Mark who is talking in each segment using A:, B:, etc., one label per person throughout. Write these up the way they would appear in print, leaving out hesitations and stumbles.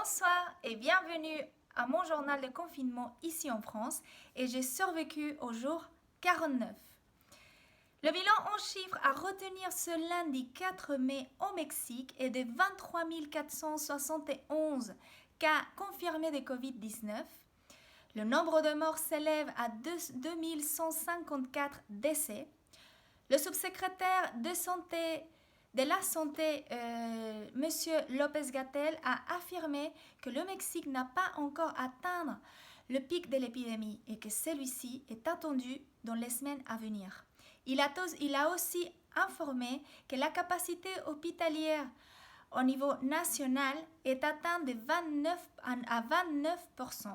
A: Bonsoir et bienvenue à mon journal de confinement ici en France et j'ai survécu au jour 49. Le bilan en chiffres à retenir ce lundi 4 mai au Mexique est de 23 471 cas confirmés de Covid-19. Le nombre de morts s'élève à 2154 décès. Le subsecrétaire de la Santé, M. López-Gatell, a affirmé que le Mexique n'a pas encore atteint le pic de l'épidémie et que celui-ci est attendu dans les semaines à venir. Il a aussi informé que la capacité hospitalière au niveau national est atteinte de 29%.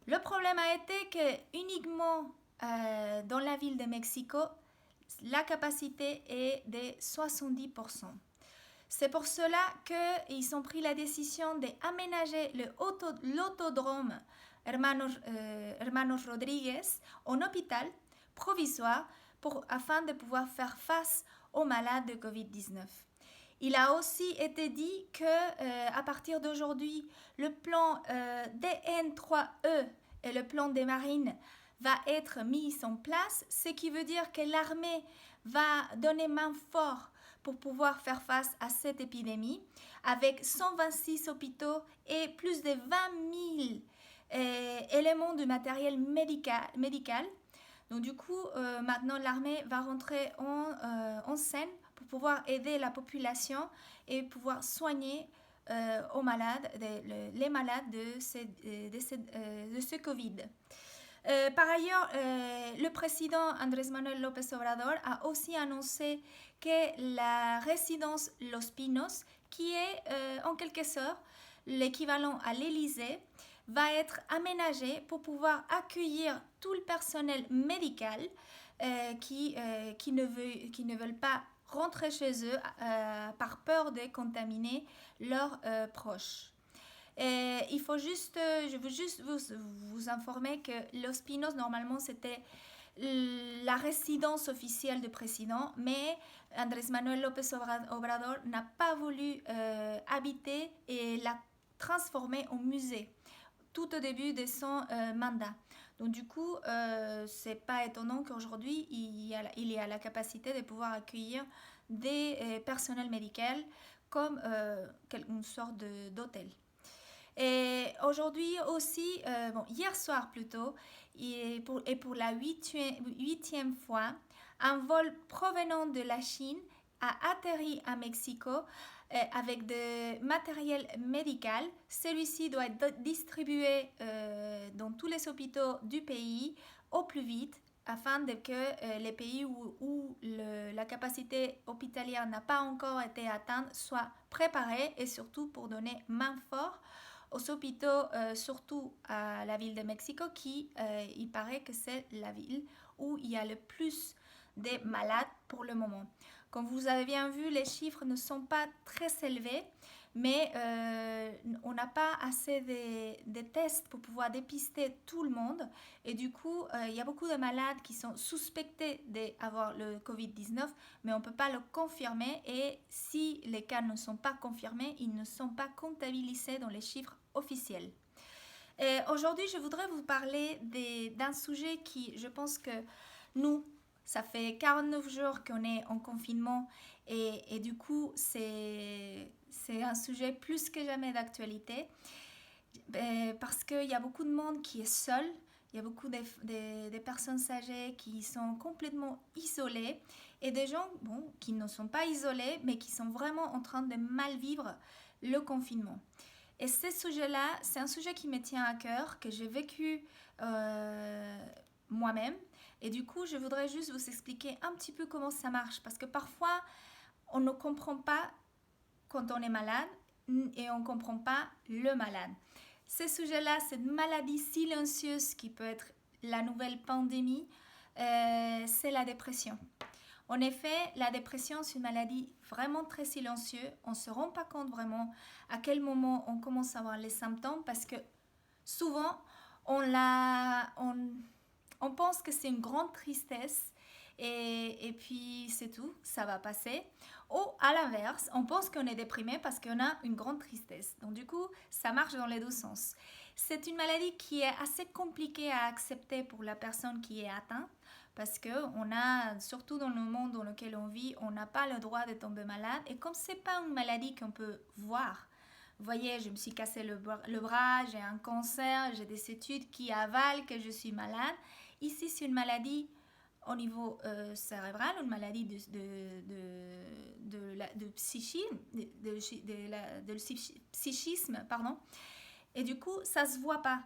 A: Le problème a été que uniquement dans la ville de Mexico, la capacité est de 70%. C'est pour cela qu'ils ont pris la décision d'aménager l'autodrome Hermanos Rodríguez en hôpital provisoire afin de pouvoir faire face aux malades de Covid-19. Il a aussi été dit qu'à partir d'aujourd'hui, le plan DN3E et le plan des marines va être mis en place, ce qui veut dire que l'armée va donner main forte pour pouvoir faire face à cette épidémie, avec 126 hôpitaux et plus de 20 000 éléments de matériel médical. Donc du coup, maintenant l'armée va rentrer en scène pour pouvoir aider la population et pouvoir soigner les malades de ce Covid. Par ailleurs, le président Andrés Manuel López Obrador a aussi annoncé que la résidence Los Pinos, qui est en quelque sorte l'équivalent à l'Élysée, va être aménagée pour pouvoir accueillir tout le personnel médical qui ne veulent pas rentrer chez eux par peur de contaminer leurs proches. Et je veux juste vous informer que Los Pinos, normalement, c'était la résidence officielle du président, mais Andrés Manuel López Obrador n'a pas voulu habiter et l'a transformé en musée tout au début de son mandat. Donc du coup, c'est pas étonnant qu'aujourd'hui, il y a la capacité de pouvoir accueillir des personnels médicaux comme une sorte d'hôtel. Et aujourd'hui aussi, hier soir plutôt, et pour la huitième fois, un vol provenant de la Chine a atterri à Mexico avec du matériel médical. Celui-ci doit être distribué dans tous les hôpitaux du pays au plus vite afin que les pays où la capacité hospitalière n'a pas encore été atteinte soient préparés et surtout pour donner main forte aux hôpitaux, surtout à la ville de Mexico, qui, il paraît que c'est la ville où il y a le plus de malades pour le moment. Comme vous avez bien vu, les chiffres ne sont pas très élevés, mais on n'a pas assez de tests pour pouvoir dépister tout le monde. Et du coup, il y a beaucoup de malades qui sont suspectés d'avoir le Covid-19, mais on ne peut pas le confirmer. Et si les cas ne sont pas confirmés, ils ne sont pas comptabilisés dans les chiffres officiels. Aujourd'hui, je voudrais vous parler d'un sujet qui, je pense que nous, ça fait 49 jours qu'on est en confinement et du coup, c'est un sujet plus que jamais d'actualité parce qu'il y a beaucoup de monde qui est seul, il y a beaucoup de personnes âgées qui sont complètement isolées et des gens qui ne sont pas isolés mais qui sont vraiment en train de mal vivre le confinement. Et ce sujet-là, c'est un sujet qui me tient à cœur, que j'ai vécu moi-même. Et du coup, je voudrais juste vous expliquer un petit peu comment ça marche. Parce que parfois, on ne comprend pas quand on est malade et on ne comprend pas le malade. Ce sujet-là, cette maladie silencieuse qui peut être la nouvelle pandémie, c'est la dépression. En effet, la dépression, c'est une maladie vraiment très silencieuse. On ne se rend pas compte vraiment à quel moment on commence à avoir les symptômes parce que souvent, on pense que c'est une grande tristesse et puis c'est tout, ça va passer. Ou à l'inverse, on pense qu'on est déprimé parce qu'on a une grande tristesse. Donc du coup, ça marche dans les deux sens. C'est une maladie qui est assez compliquée à accepter pour la personne qui est atteinte parce que on a, surtout dans le monde dans lequel on vit, on n'a pas le droit de tomber malade. Et comme c'est pas une maladie qu'on peut voir, vous voyez, je me suis cassé le bras, j'ai un cancer, j'ai des études qui avalent que je suis malade. Ici, c'est une maladie au niveau cérébral, une maladie de psychisme, psychisme, pardon. Et du coup, ça ne se voit pas.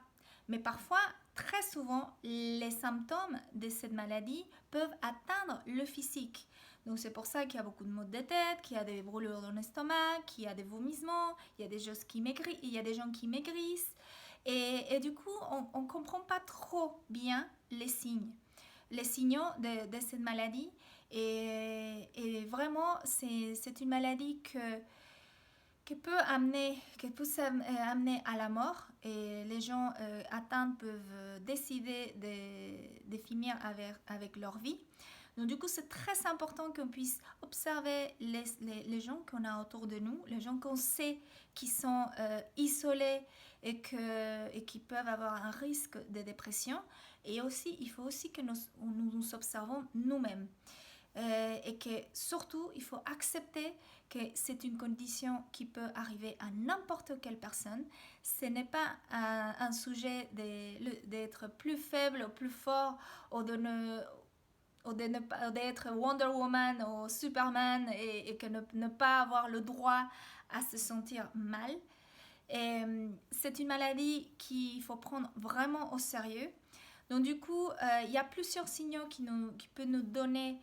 A: Mais parfois, très souvent, les symptômes de cette maladie peuvent atteindre le physique. Donc c'est pour ça qu'il y a beaucoup de maux de tête, qu'il y a des brûlures dans l'estomac, qu'il y a des vomissements, il y a des gens qui maigrissent, il y a des gens qui maigrissent. Et du coup, on ne comprend pas trop bien les signes, les signaux de cette maladie. Et vraiment, c'est une maladie qui peut amener à la mort. Et les gens atteints peuvent décider de finir avec leur vie. Donc du coup, c'est très important qu'on puisse observer les gens qu'on a autour de nous, les gens qu'on sait qui sont isolés et qui peuvent avoir un risque de dépression. Et aussi, il faut aussi que nous observons nous-mêmes. Et que surtout, il faut accepter que c'est une condition qui peut arriver à n'importe quelle personne. Ce n'est pas un sujet d'être plus faible ou plus fort ou d'être Wonder Woman ou Superman et que ne pas avoir le droit à se sentir mal. Et c'est une maladie qu'il faut prendre vraiment au sérieux. Donc du coup, il y a plusieurs signaux qui peuvent nous donner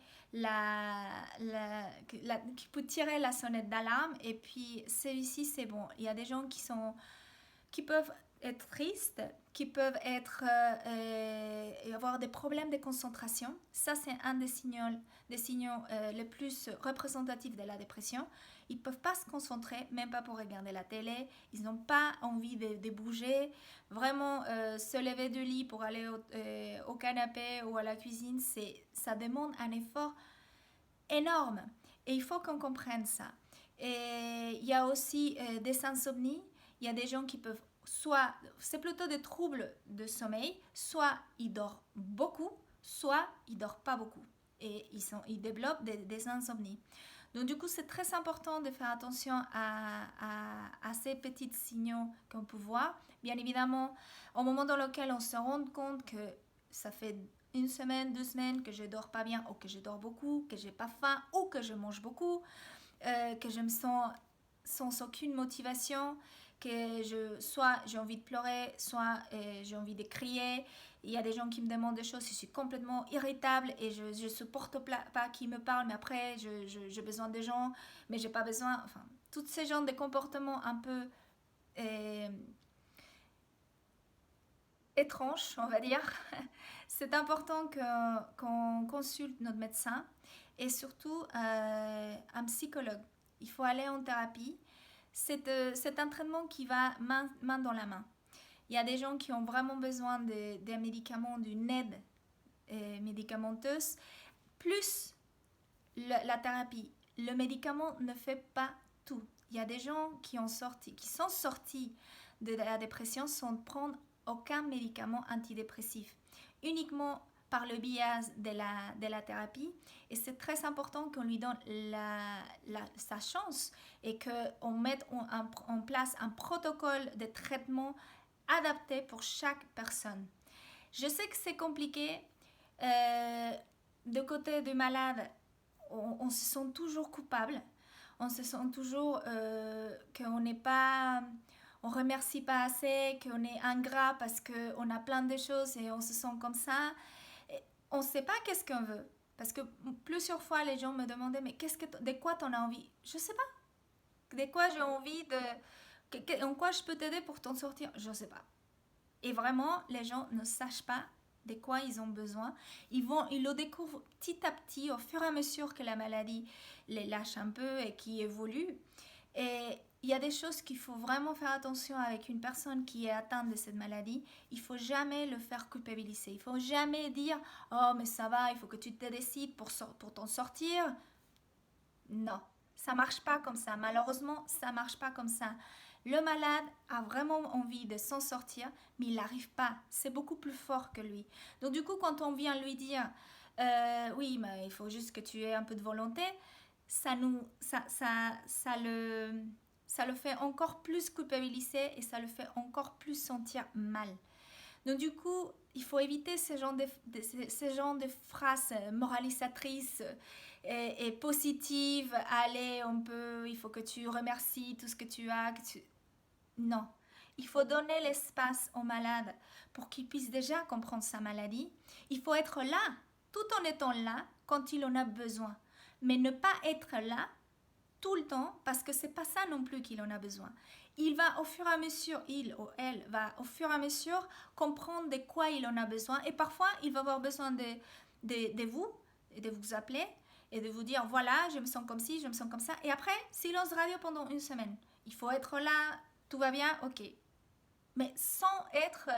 A: qui peut tirer la sonnette d'alarme. Et puis celui-ci, c'est bon. Il y a des gens qui peuvent être tristes, qui peuvent avoir des problèmes de concentration. Ça, c'est un des signaux les plus représentatifs de la dépression. Ils ne peuvent pas se concentrer, même pas pour regarder la télé. Ils n'ont pas envie de bouger. Vraiment, se lever du lit pour aller au canapé ou à la cuisine, ça demande un effort énorme. Et il faut qu'on comprenne ça. Et il y a aussi des insomnies. Il y a des gens qui peuvent soit, c'est plutôt des troubles de sommeil, soit ils dorment beaucoup, soit ils ne dorment pas beaucoup. Et ils développent des insomnies. Donc du coup, c'est très important de faire attention à ces petits signaux qu'on peut voir. Bien évidemment, au moment dans lequel on se rend compte que ça fait 1 semaine, 2 semaines que je ne dors pas bien, ou que je dors beaucoup, que je n'ai pas faim, ou que je mange beaucoup, que je me sens sans aucune motivation, que soit j'ai envie de pleurer, soit j'ai envie de crier. Il y a des gens qui me demandent des choses, je suis complètement irritable et je ne supporte pas qu'ils me parlent, mais après j'ai besoin des gens, mais j'ai pas besoin. Enfin, tous ces genres de comportements un peu étranges, on va dire. C'est important qu'on consulte notre médecin et surtout un psychologue. Il faut aller en thérapie. C'est un traitement qui va main dans la main. Il y a des gens qui ont vraiment besoin des médicaments, d'une aide médicamenteuse, plus la thérapie. Le médicament ne fait pas tout. Il y a des gens qui sont sortis de la dépression sans prendre aucun médicament antidépressif, uniquement par le biais de la thérapie. Et c'est très important qu'on lui donne sa chance et qu'on mette en place un protocole de traitement adapté pour chaque personne. Je sais que c'est compliqué. De côté du malade, on se sent toujours coupable. On se sent toujours qu'on n'est pas... On ne remercie pas assez, qu'on est ingrat parce qu'on a plein de choses et on se sent comme ça. Et on ne sait pas qu'est-ce qu'on veut. Parce que plusieurs fois, les gens me demandaient, mais de quoi tu en as envie? Je ne sais pas. De quoi j'ai envie de... En quoi je peux t'aider pour t'en sortir? Je ne sais pas. Et vraiment, les gens ne sachent pas de quoi ils ont besoin. Ils le découvrent petit à petit, au fur et à mesure que la maladie les lâche un peu et qui évolue. Et il y a des choses qu'il faut vraiment faire attention avec une personne qui est atteinte de cette maladie. Il faut jamais le faire culpabiliser. Il faut jamais dire oh mais ça va, il faut que tu te décides pour t'en sortir. Non, ça marche pas comme ça. Malheureusement, ça marche pas comme ça. Le malade a vraiment envie de s'en sortir, mais il n'arrive pas. C'est beaucoup plus fort que lui. Donc du coup, quand on vient lui dire oui, mais il faut juste que tu aies un peu de volonté, ça nous, ça le fait encore plus culpabiliser et ça le fait encore plus sentir mal. Donc du coup, il faut éviter ce genre de phrases moralisatrices et positives. Allez, il faut que tu remercies tout ce que tu as. Non, il faut donner l'espace au malade pour qu'il puisse déjà comprendre sa maladie. Il faut être là, tout en étant là quand il en a besoin. Mais ne pas être là tout le temps parce que c'est pas ça non plus qu'il en a besoin. Il va au fur et à mesure, il ou elle va au fur et à mesure comprendre de quoi il en a besoin et parfois il va avoir besoin de vous et de vous appeler et de vous dire voilà je me sens comme ci, je me sens comme ça et après silence radio pendant une semaine. Il faut être là, tout va bien, ok. Mais sans être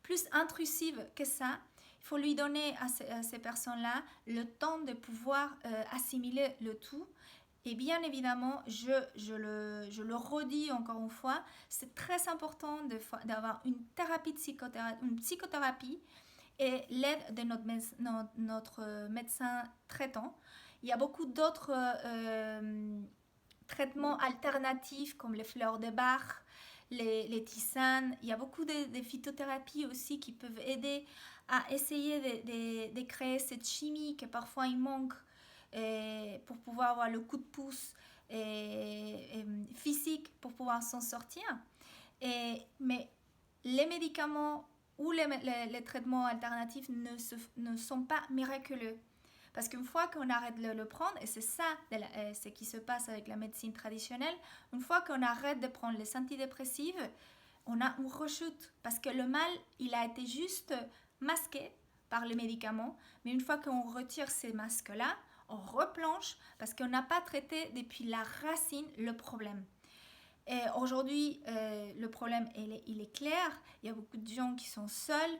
A: plus intrusive que ça, il faut lui donner à ces personnes-là le temps de pouvoir assimiler le tout. Et bien évidemment, je le redis encore une fois, c'est très important d'avoir une psychothérapie et l'aide de notre médecin traitant. Il y a beaucoup d'autres traitements alternatifs comme les fleurs de Bach, les tisanes. Il y a beaucoup de phytothérapies aussi qui peuvent aider à essayer de créer cette chimie que parfois il manque pour pouvoir avoir le coup de pouce physique pour pouvoir s'en sortir. Mais les médicaments ou les traitements alternatifs ne sont pas miraculeux. Parce qu'une fois qu'on arrête de le prendre, et c'est ça ce qui se passe avec la médecine traditionnelle, une fois qu'on arrête de prendre les antidépressifs, on a une rechute. Parce que le mal, il a été juste masqué par les médicaments. Mais une fois qu'on retire ces masques-là, on replonge parce qu'on n'a pas traité depuis la racine le problème. Et aujourd'hui, le problème, il est clair. Il y a beaucoup de gens qui sont seuls.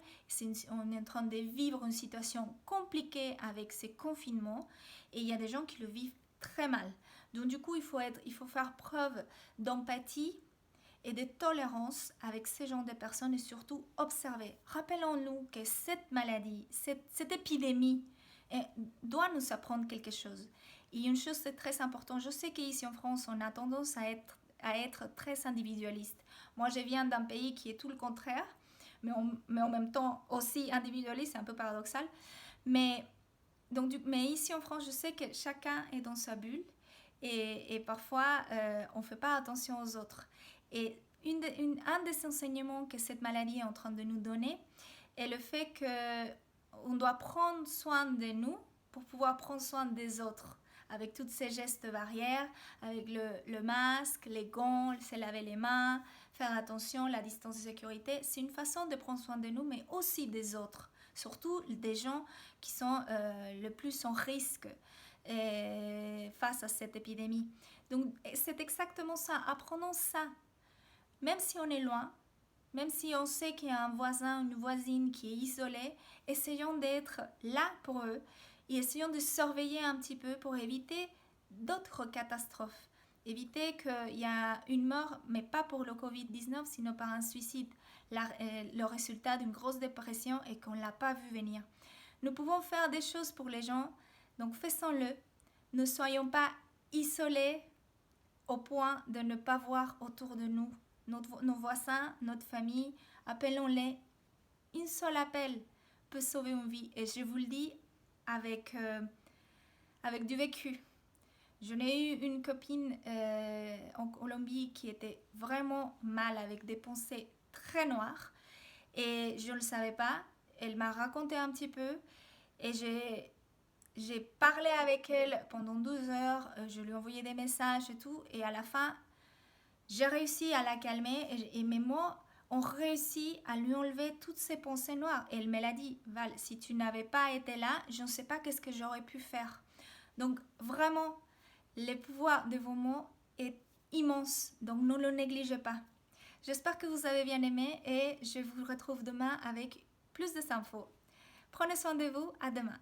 A: On est en train de vivre une situation compliquée avec ces confinements. Et il y a des gens qui le vivent très mal. Donc du coup, il faut faire preuve d'empathie et de tolérance avec ces genres de personnes et surtout observer. Rappelons-nous que cette maladie, cette épidémie, doit nous apprendre quelque chose. Et une chose c'est très important, je sais qu'ici en France, on a tendance à être très individualiste. Moi, je viens d'un pays qui est tout le contraire, mais en même temps aussi individualiste, c'est un peu paradoxal. Mais ici en France, je sais que chacun est dans sa bulle et parfois, on ne fait pas attention aux autres. Et un des enseignements que cette maladie est en train de nous donner est le fait qu'on doit prendre soin de nous pour pouvoir prendre soin des autres. Avec tous ces gestes barrières, avec le masque, les gants, se laver les mains, faire attention, la distance de sécurité. C'est une façon de prendre soin de nous, mais aussi des autres. Surtout des gens qui sont le plus en risque face à cette épidémie. Donc c'est exactement ça. Apprenons ça. Même si on est loin, même si on sait qu'il y a un voisin, une voisine qui est isolée, essayons d'être là pour eux et essayons de surveiller un petit peu pour éviter d'autres catastrophes. Éviter qu'il y a une mort, mais pas pour le Covid-19, sinon par un suicide, le résultat d'une grosse dépression et qu'on ne l'a pas vu venir. Nous pouvons faire des choses pour les gens, donc faisons-le. Ne soyons pas isolés au point de ne pas voir autour de nous nos voisins, notre famille, appelons-les. Un seul appel peut sauver une vie. Et je vous le dis avec du vécu. Je n'ai eu une copine en Colombie qui était vraiment mal avec des pensées très noires. Et je ne le savais pas. Elle m'a raconté un petit peu. Et j'ai parlé avec elle pendant 12 heures. Je lui ai envoyé des messages et tout. Et à la fin, j'ai réussi à la calmer et mes mots ont réussi à lui enlever toutes ses pensées noires. Et elle me l'a dit, Val, si tu n'avais pas été là, je ne sais pas qu'est-ce que j'aurais pu faire. Donc vraiment, le pouvoir de vos mots est immense, donc ne le négligez pas. J'espère que vous avez bien aimé et je vous retrouve demain avec plus d'infos. Prenez soin de vous, à demain.